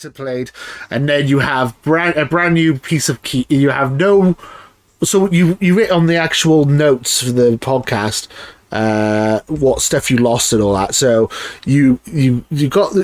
It's played, and then you have a brand new piece of key. You have no. So you write on the actual notes for the podcast what stuff you lost and all that. So you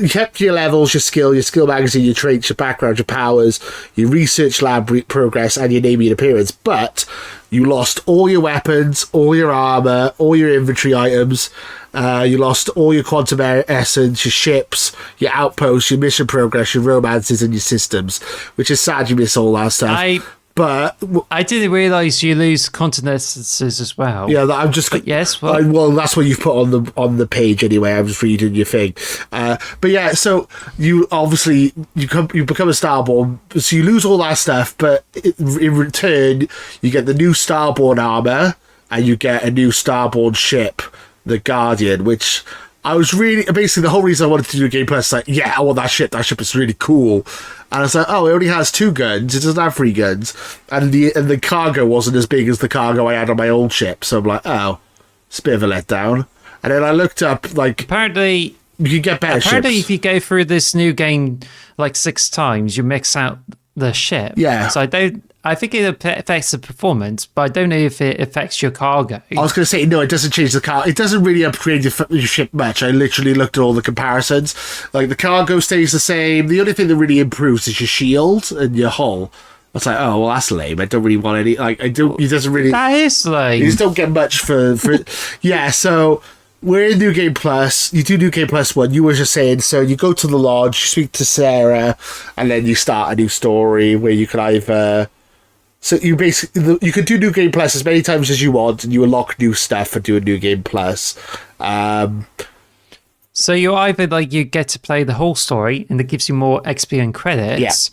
kept your levels, your skill magazine, your traits, your background, your powers, your research lab progress, and your name and appearance. But you lost all your weapons, all your armor, all your inventory items. You lost all your quantum essence, your ships, your outposts, your mission progress, your romances, and your systems. Which is sad you miss all that stuff. But I didn't realise you lose continences as well. Yeah, I'm just. But yes, well, that's what you've put on the page anyway. I'm just reading your thing. But yeah, so you obviously you become a Starborn, so you lose all that stuff. But in return, you get the new Starborn armor and you get a new Starborn ship, the Guardian, which. I was really basically the whole reason I wanted to do a game plus is like, yeah, I want that ship. That ship is really cool. And I was like, oh, it only has 2 guns. It doesn't have 3 guns, and the cargo wasn't as big as the cargo I had on my old ship. So I'm like, oh, it's a bit of a letdown. And then I looked up apparently you can get better ships. Apparently, if you go through this new game 6 times, you mix out the ship. Yeah. So I think it affects the performance, but I don't know if it affects your cargo. I was going to say, no, it doesn't change the car. It doesn't really upgrade your ship much. I literally looked at all the comparisons. The cargo stays the same. The only thing that really improves is your shield and your hull. I was like, oh, well, that's lame. I don't really want any... He doesn't really... That is lame. You just don't get much for yeah, so... We're in New Game Plus. You do New Game Plus 1. You were just saying, so you go to the lodge, you speak to Sarah, and then you start a new story where you can either... So you basically you can do New Game Plus as many times as you want, and you unlock new stuff for doing New Game Plus. So you either you get to play the whole story, and it gives you more XP and credits,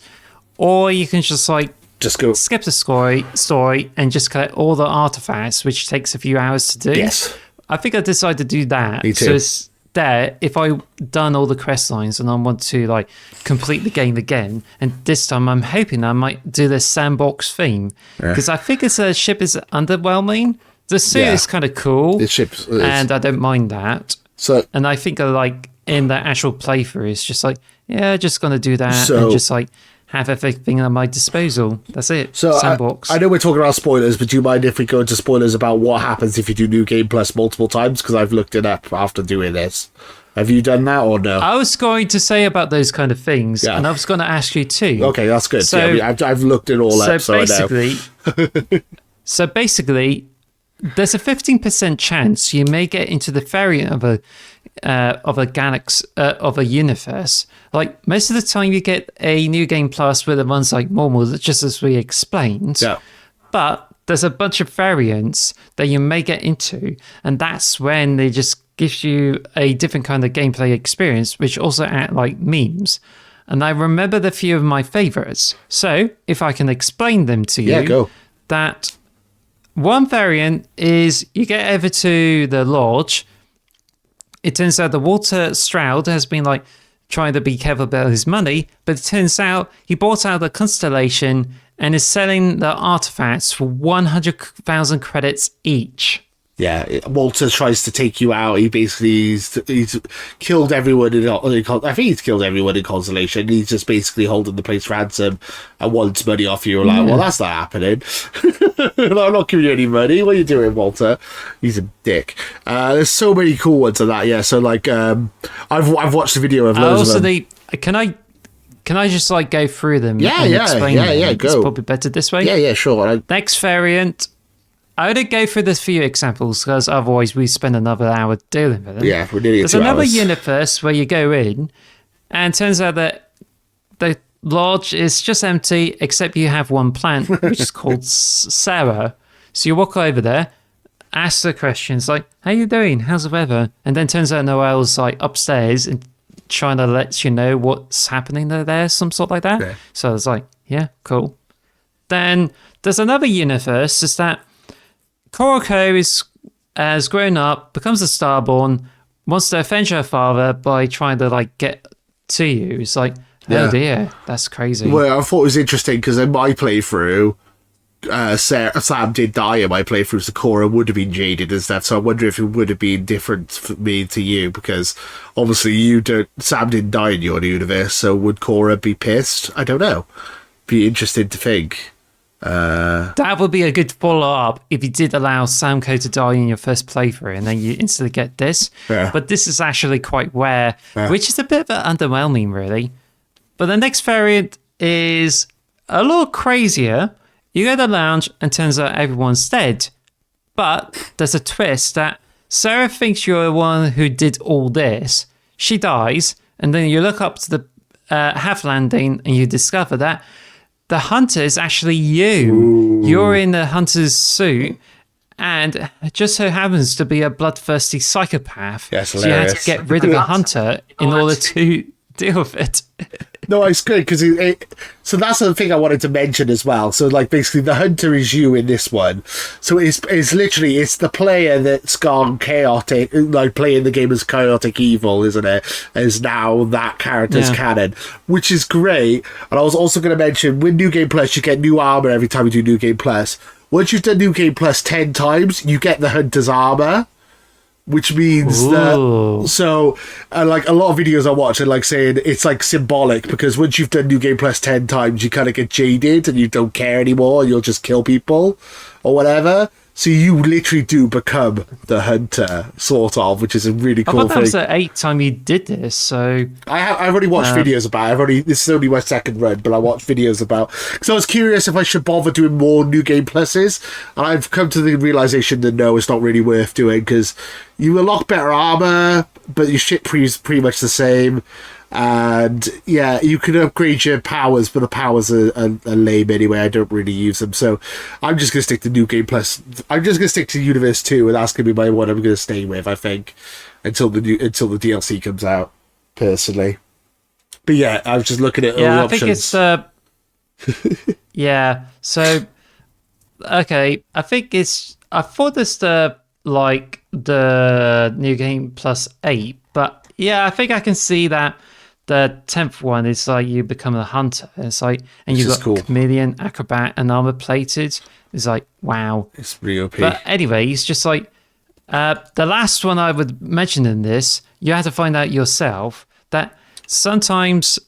or you can just go skip the story and just collect all the artifacts, which takes a few hours to do. Yes, I think I decided to do that. Me too. So it's there. If I've done all the quest lines and I want to complete the game again, and this time I'm hoping I might do the sandbox theme, because I think the ship is underwhelming. The suit is kind of cool, the ship, and I don't mind that. So, and I think in the actual playthrough, it's just just gonna do that and just have everything at my disposal. That's it. So sandbox. I know we're talking about spoilers, but do you mind if we go into spoilers about what happens if you do New Game Plus multiple times? Because I've looked it up after doing this. Have you done that or no? I was going to say about those kind of things, and I was going to ask you too. Okay, that's good. So, I've looked it all up, so basically, I know. So basically, there's a 15% chance you may get into the variant of a galaxy of a universe. Most of the time, you get a New Game Plus with the ones like normal, just as we explained. Yeah. But there's a bunch of variants that you may get into, and that's when they just gives you a different kind of gameplay experience, which also act like memes. And I remember the few of my favorites. So if I can explain them to you, go. That one variant is you get over to the lodge. It turns out the Walter Stroud has been trying to be careful about his money, but it turns out he bought out the Constellation and is selling the artifacts for 100,000 credits each. Yeah, Walter tries to take you out. He basically he's killed everyone I think he's killed everyone in Constellation. He's just basically holding the place ransom and wants money off you. You're like, well, that's not happening. I'm not giving you any money. What are you doing, Walter? He's a dick. There's so many cool ones of that. Yeah, so I've watched the video of loads of them. Can I just go through them? Yeah, explain them? Go. It's probably better this way. Yeah, sure. Next variant. I would go through this few examples because otherwise we spend another hour dealing with them. Yeah, we're nearly There's 2 another hours. universe where you go in, and it turns out that the lodge is just empty except you have one plant, which is called Sarah. So you walk over there, ask the questions how you doing? How's the weather? And then turns out Noelle's upstairs and trying to let you know what's happening there, some sort like that. Yeah. So it's yeah, cool. Then there's another universe, is that Koroko has grown up, becomes a Starborn, wants to avenge her father by trying to get to you. It's oh dear, that's crazy. Well, I thought it was interesting because in my playthrough, Sam did die in my playthrough, so Cora would have been jaded and stuff. So I wonder if it would have been different for me to you, because obviously Sam didn't die in your universe. So would Cora be pissed? I don't know. Be interested to think. That would be a good follow-up if you did allow Samco to die in your first playthrough, and then you instantly get this. Yeah. But this is actually quite rare, which is a bit underwhelming, really. But the next variant is a lot crazier. You go to the lounge, and turns out everyone's dead. But there's a twist that Sarah thinks you're the one who did all this. She dies, and then you look up to the half landing, and you discover that the hunter is actually you. Ooh. You're in the hunter's suit, and it just so happens to be a bloodthirsty psychopath. Yes, so you had to get rid of the hunter in order to deal with it. No, it's good because so that's the thing I wanted to mention as well. So, like, basically, the hunter is you in this one. So it's literally the player that's gone chaotic, like playing the game as chaotic evil, isn't it? Is now that character's canon, which is great. And I was also going to mention with New Game Plus, you get new armor every time you do New Game Plus. Once you've done New Game Plus 10 times, you get the hunter's armor. Which means that, so, like, a lot of videos I watch are, like, saying it's, like, symbolic, because once you've done New Game Plus 10 times, you kind of get jaded and you don't care anymore, and you'll just kill people or whatever. So you literally do become the hunter, sort of, which is a really cool thing. That was the 8th time you did this, so... I've already watched videos about it. This is only my second run, but I watched videos about... Because I was curious if I should bother doing more New Game Pluses, and I've come to the realisation that no, it's not really worth doing, because you unlock better armour, but your shit pretty much the same. And yeah, you can upgrade your powers, but the powers are lame anyway. I don't really use them, so I'm just gonna stick to New Game Plus. I'm just gonna stick to Universe 2, and that's gonna be my one I'm gonna stay with, I think, until the DLC comes out, personally. But yeah, I was just looking at all the options. I think it's yeah. So okay, I thought this like the New Game Plus 8, but yeah, I think I can see that. The 10th one is like you become a hunter. It's like, and you've got chameleon, acrobat, and armor plated. It's like, wow. It's really OP. But anyway, it's just like the last one I would mention in this. You have to find out yourself that sometimes,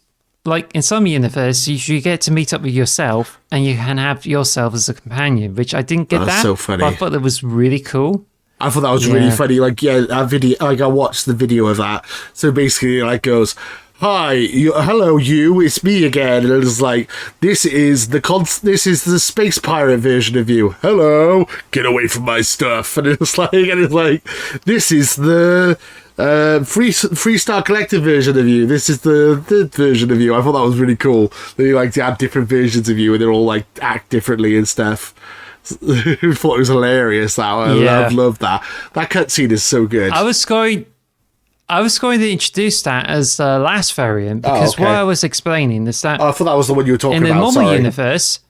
like in some universes, you get to meet up with yourself, and you can have yourself as a companion. Which I didn't get that. That's so funny. But I thought that was really cool. I thought that was really funny. Like, that video. Like, I watched the video of that. So basically, it like goes, "Hi, hello, you. It's me again." And it's like, this is the space pirate version of you. Hello, get away from my stuff. And it's like, this is the Freestar Collective version of you. This is the third version of you. I thought that was really cool. They like to have different versions of you, and they're all like act differently and stuff. I thought it was hilarious. That I love that. That cutscene is so good. I was going to introduce that as the last variant because what I was explaining is that I thought that was the one you were talking about. In the normal universe,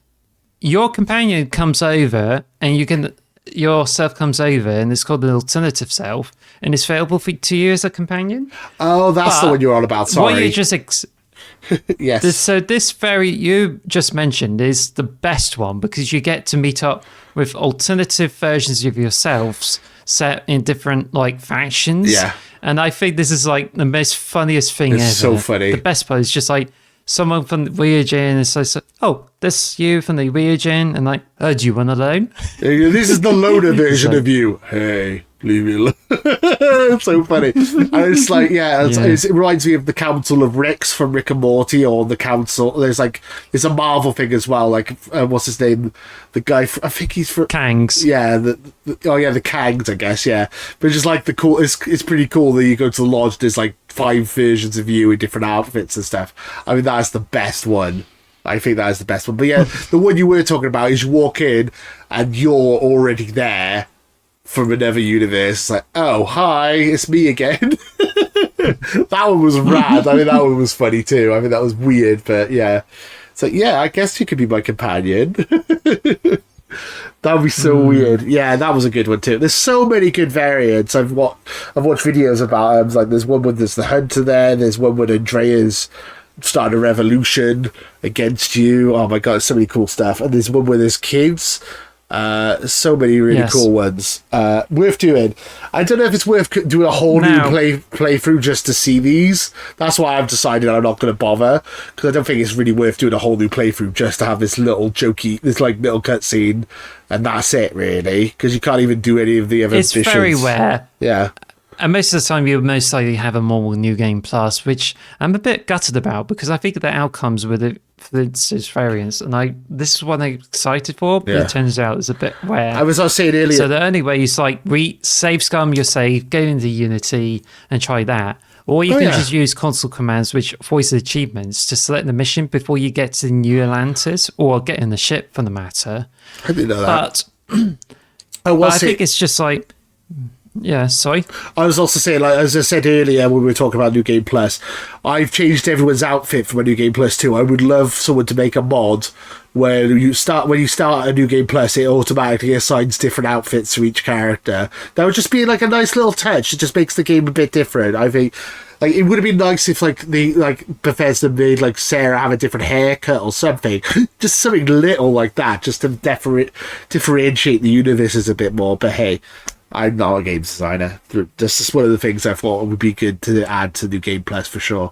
your companion comes over and your self comes over, and it's called an alternative self, and it's available to you as a companion. Oh, that's the one you're on about. Sorry. What you just yes. So this variant you just mentioned is the best one because you get to meet up with alternative versions of yourselves set in different like factions. Yeah. And I think this is like the most funniest thing ever. It's so funny. The best part is just like someone from the Weird-Gen is like, "Oh, this you from the Weird-Gen," and like, "Oh, do you want a loan?" This is the loader version of you. Hey, leave me alone. It's so funny. And it's like, it reminds me of the Council of Ricks from Rick and Morty, or the Council. There's a Marvel thing as well. Like, what's his name? The guy, I think he's from Kangs. Yeah, the Kangs, I guess. Yeah, but it's just like the cool. It's pretty cool that you go to the lodge. There's like 5 versions of you in different outfits and stuff. I mean, that's the best one. I think that is the best one. But yeah, the one you were talking about is you walk in and you're already there from another universe. It's like, oh, hi, it's me again. That one was rad. I mean, that one was funny too. I mean, that was weird, but yeah. So yeah, I guess you could be my companion. That would be so weird. Yeah, that was a good one too. There's so many good variants. I've watched videos about them. Like, there's one with the hunter there. There's one with Andrea's starting a revolution against you. Oh my god, so many cool stuff. And there's one where there's kids. So many really cool ones. Worth doing. I don't know if it's worth doing a whole new playthrough just to see these. That's why I've decided I'm not going to bother, because I don't think it's really worth doing a whole new playthrough just to have this little jokey, this like little cutscene, and that's it really, because you can't even do any of the other It's additions. very rare. Yeah. And most of the time, you would most likely have a normal New Game Plus, which I'm a bit gutted about, because I think the outcomes with it, for instance, variants, and this is what I'm excited for, but it turns out it's a bit rare. I was saying earlier. So the only way is like save scum your save, go into Unity and try that. Or you can just use console commands, which voice achievements, to select the mission before you get to New Atlantis, or get in the ship for the matter. I didn't know that. But I think it's just like... Yeah, sorry. I was also saying, like as I said earlier when we were talking about New Game Plus, I've changed everyone's outfit for my New Game Plus too. I would love someone to make a mod where when you start a New Game Plus, it automatically assigns different outfits for each character. That would just be like a nice little touch. It just makes the game a bit different. I think like it would have been nice if like Bethesda made like Sarah have a different haircut or something. Just something little like that, just to differentiate the universes a bit more. But hey, I'm not a games designer. This is one of the things I thought would be good to add to New Game Plus for sure.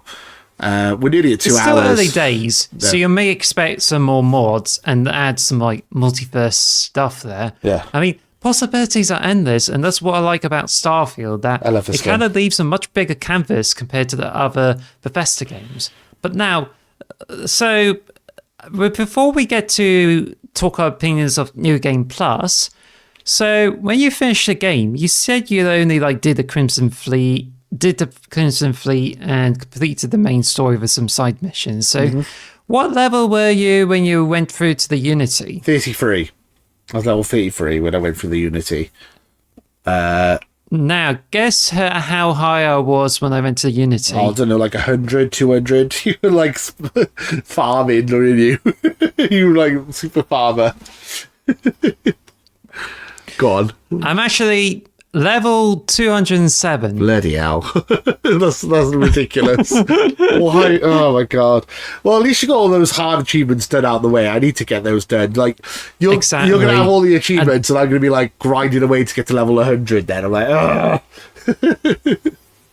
We're nearly at 2 hours. It's still early days, so you may expect some more mods and add some like multiverse stuff there. Yeah. I mean, possibilities are endless, and that's what I like about Starfield. That I love this it kind of leaves a much bigger canvas compared to the other Bethesda games. But now, so before we get to talk our opinions of New Game Plus. So when you finished the game, you said you only did the Crimson Fleet and completed the main story with some side missions. So what level were you when you went through to the Unity? 33. I was level 33 when I went through the Unity. Now, guess how high I was when I went to the Unity. I don't know, like 100, 200. You were like farming, weren't you? You were like super farmer. Go on. I'm actually level 207. Bloody hell. that's ridiculous. Why? Oh my god. Well, at least you got all those hard achievements done out of the way. I need to get those done. Like, you're going to have all the achievements, and I'm going to be like grinding away to get to level 100 then. I'm like, ugh.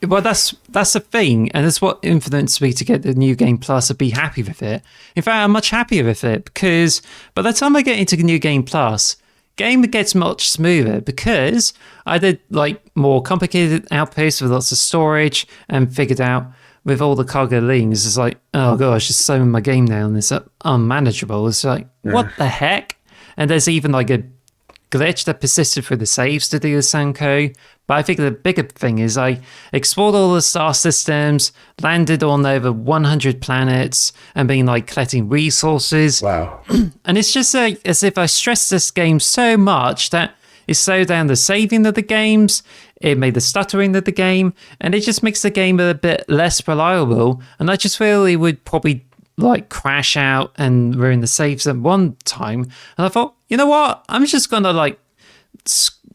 Well, that's the thing, and it's what influenced me to get the New Game Plus and be happy with it. In fact, I'm much happier with it, because by the time I get into the New Game Plus, game gets much smoother, because I did more complicated outposts with lots of storage, and figured out with all the cargo links, it's like, oh gosh, it's so in my game now, and it's unmanageable. It's like, what the heck? And there's even a glitch that persisted through the saves to do the Sanko. But I think the bigger thing is I explored all the star systems, landed on over 100 planets, and been collecting resources. Wow. And it's just as if I stressed this game so much that it slowed down the saving of the games, it made the stuttering of the game, and it just makes the game a bit less reliable. And I just feel it would probably crash out and ruin the saves at one time. And I thought, you know what? I'm just gonna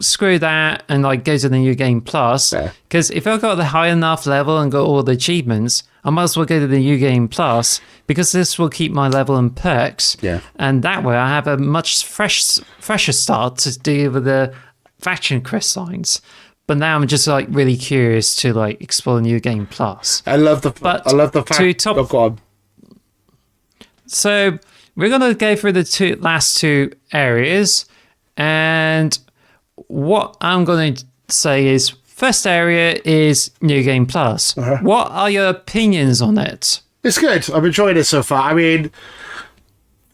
screw that and go to the New Game Plus, because if I got the high enough level and got all the achievements, I might as well go to the New Game Plus, because this will keep my level and perks. And that way I have a much fresher start to deal with the faction quest signs. But now I'm just really curious to explore the New Game Plus. I love the fact. Oh, go on. So we're going to go through the last two areas, and what I'm going to say is, first area is New Game Plus. What are your opinions on it? It's good. I'm enjoying it so far. I mean,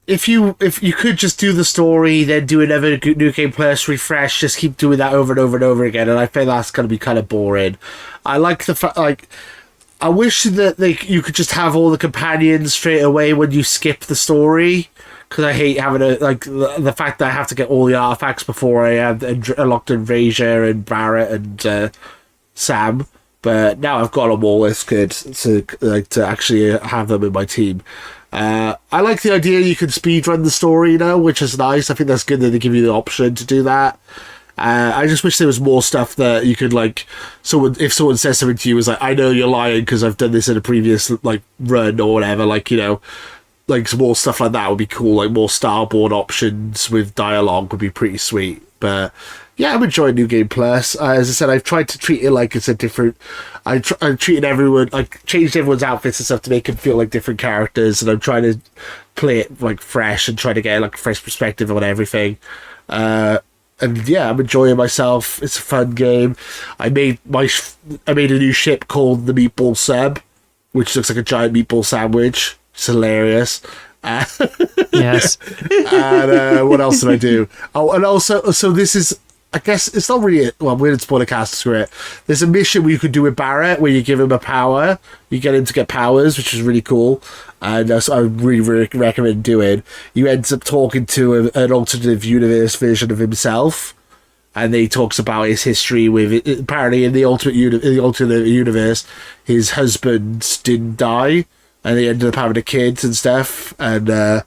if you could just do the story, then do another New Game Plus refresh, just keep doing that over and over and over again, and I think that's going to be kind of boring. I like the fact, I wish that you could just have all the companions straight away when you skip the story, because I hate having the fact that I have to get all the artifacts before I have unlocked in Fraser and Barrett and Sam. But now I've got them all. It's good to actually have them in my team. I like the idea you can speedrun the story, which is nice. I think that's good that they give you the option to do that. I just wish there was more stuff that you could like. If someone says something to you, is like, I know you're lying because I've done this in a previous like run or whatever. Like, you know, like some more stuff like that would be cool. Like more starboard options with dialogue would be pretty sweet. But yeah, I'm enjoying New Game Plus. As I said, I've tried to treat it like it's a different. I'm treating everyone, like changed everyone's outfits and stuff to make them feel like different characters, and I'm trying to play it like fresh and try to get like a fresh perspective on everything. And yeah, I'm enjoying myself. It's a fun game. I made a new ship called the Meatball Sub, which looks like a giant meatball sandwich. It's hilarious. Yes. And what else did I do? Oh, and also, so this is, I guess it's not really, well, we're in spoiler cast, screw it. There's a mission where you could do with Barrett where you give him a power. You get him to get powers, which is really cool. And so I really recommend doing. You end up talking to an alternative universe version of himself. And he talks about his history with, apparently in the alternate universe, his husband didn't die. And they ended up having a kid and stuff. And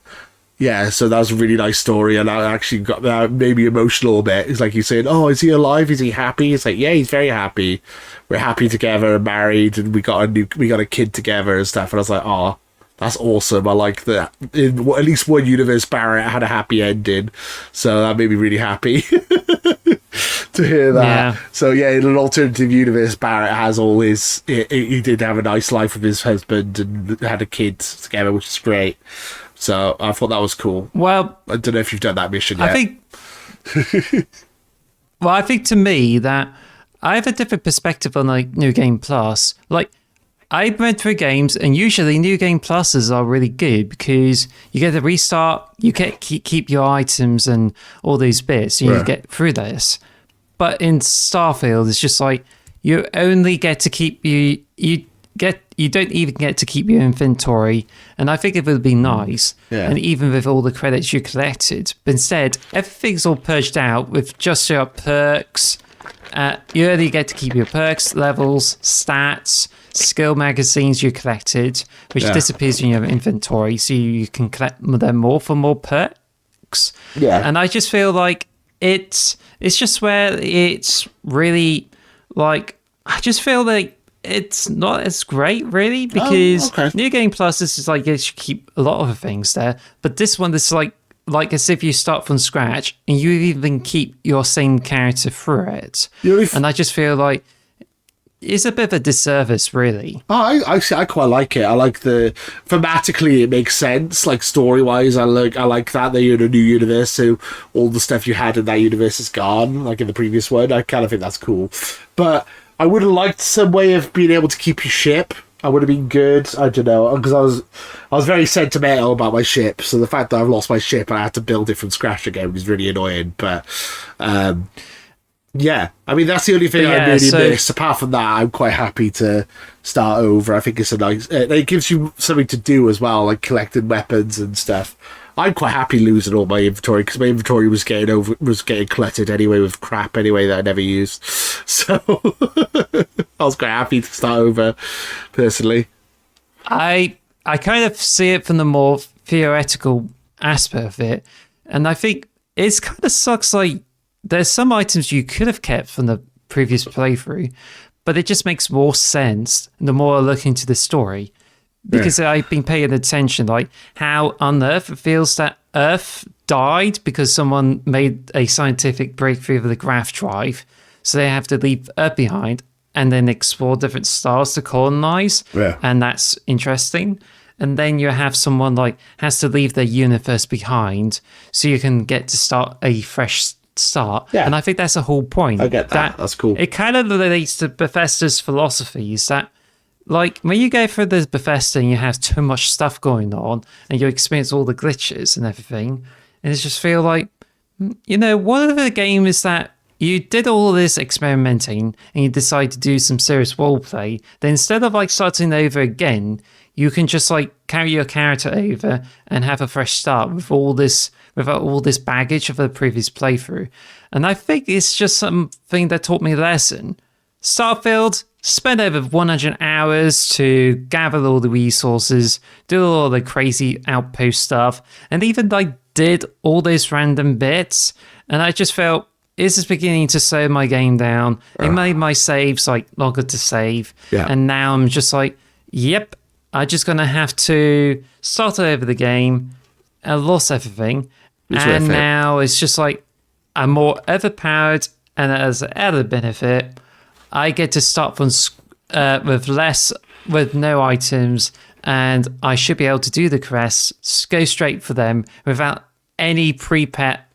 yeah, so that was a really nice story. And I actually got that made me emotional a bit. It's like he's saying, oh, is he alive? Is he happy? It's like, yeah, he's very happy. We're happy together and married. And we got a kid together and stuff. And I was like, oh, that's awesome. I like that. In at least one universe, Barrett had a happy ending. So that made me really happy. To hear that. Yeah. So yeah, in an alternative universe, Barrett has all his. He did have a nice life with his husband and had a kid together, which is great. So I thought that was cool. Well, I don't know if you've done that mission yet. I think to me that I have a different perspective on like New Game Plus. Like I went through games, and usually New Game Pluses are really good because you get a restart, you get keep your items and all these bits, and you get through this. But in Starfield, it's just like you only get to keep you don't even get to keep your inventory, and I think it would be nice. Yeah. And even with all the credits you collected, but instead everything's all purged out with just your perks. You only get to keep your perks, levels, stats, skill magazines you collected, which disappears in your inventory, so you can collect them more for more perks. Yeah. And I just feel like it's just where it's really like I just feel like it's not as great really because New Game Plus is like you should keep a lot of things there, but this one is like as if you start from scratch and you even keep your same character through it. And I just feel like it's a bit of a disservice, really. Oh, I quite like it. I like thematically it makes sense. Like story wise, I like that you're in a new universe, so all the stuff you had in that universe is gone, like in the previous one. I kind of think that's cool. But I would have liked some way of being able to keep your ship. I would have been good. I don't know, because I was very sentimental about my ship. So the fact that I've lost my ship and I had to build it from scratch again was really annoying. But yeah, I mean that's the only thing I really miss. Apart from that, I'm quite happy to start over. I think it's a nice. It gives you something to do as well, like collecting weapons and stuff. I'm quite happy losing all my inventory because my inventory was getting cluttered anyway with crap anyway that I never used. So I was quite happy to start over, personally. I kind of see it from the more theoretical aspect of it, and I think it's kind of sucks. Like there's some items you could have kept from the previous playthrough, but it just makes more sense the more I look into the story. Because I've been paying attention, like how on Earth it feels that Earth died because someone made a scientific breakthrough of the graph drive. So they have to leave Earth behind and then explore different stars to colonize. Yeah. And that's interesting. And then you have someone like has to leave their universe behind so you can get to start a fresh start. Yeah. And I think that's the whole point. I get that. That's cool. It kind of relates to Bethesda's philosophy is that like, when you go through the Bethesda and you have too much stuff going on and you experience all the glitches and everything, and it just feel like, you know, one of the game is that you did all of this experimenting and you decide to do some serious roleplay, then instead of like starting over again, you can just like carry your character over and have a fresh start without all this baggage of the previous playthrough. And I think it's just something that taught me a lesson. Starfield, spend over 100 hours to gather all the resources, do all the crazy outpost stuff, and even like did all those random bits. And I just felt this is beginning to slow my game down. It made my saves like longer to save. Yeah. And now I'm just like, yep, I'm just going to have to start over the game. I lost everything. And now it's just like I'm more overpowered. And as an added benefit, I get to start from with no items. And I should be able to do the quests, go straight for them without any prep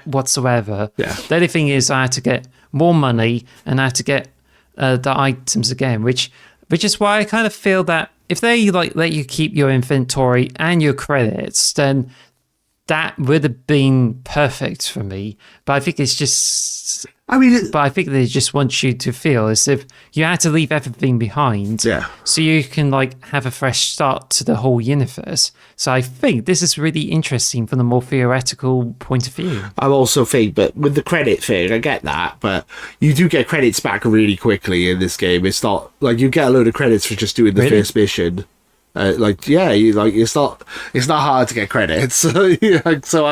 whatsoever. Yeah. The only thing is I had to get more money and I had to get the items again, which is why I kind of feel that if they like let you keep your inventory and your credits, then that would have been perfect for me. But I think it's just... but I think they just want you to feel as if you had to leave everything behind. Yeah. So you can like have a fresh start to the whole universe. So I think this is really interesting from the more theoretical point of view. I also think, but with the credit thing, I get that, but you do get credits back really quickly in this game. It's not like you get a load of credits for just doing the first mission. It's not hard to get credits. So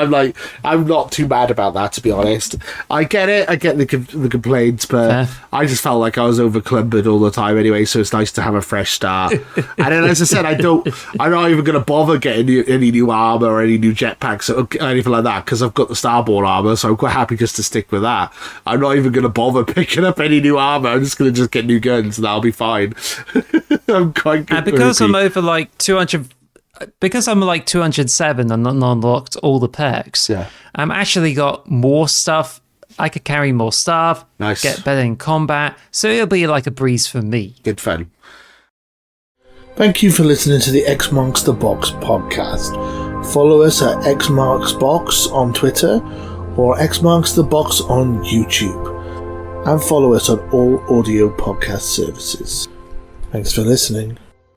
I'm not too mad about that, to be honest. I get it. I get the complaints, but I just felt like I was overclumbered all the time anyway. So it's nice to have a fresh start. And then, as I said, I'm not even going to bother getting any new armor or any new jetpacks or anything like that because I've got the Starborn armor. So I'm quite happy just to stick with that. I'm not even going to bother picking up any new armor. I'm just going to get new guns and that'll be fine. I'm quite good. And because I'm over like 200, because I'm like 207 and unlocked all the perks. Yeah, I'm actually got more stuff. I could carry more stuff. Nice. Get better in combat. So it'll be like a breeze for me. Good fun. Thank you for listening to the X Marks the Box podcast. Follow us at X Marks Box on Twitter or X Marks the Box on YouTube. And follow us on all audio podcast services. Thanks for listening.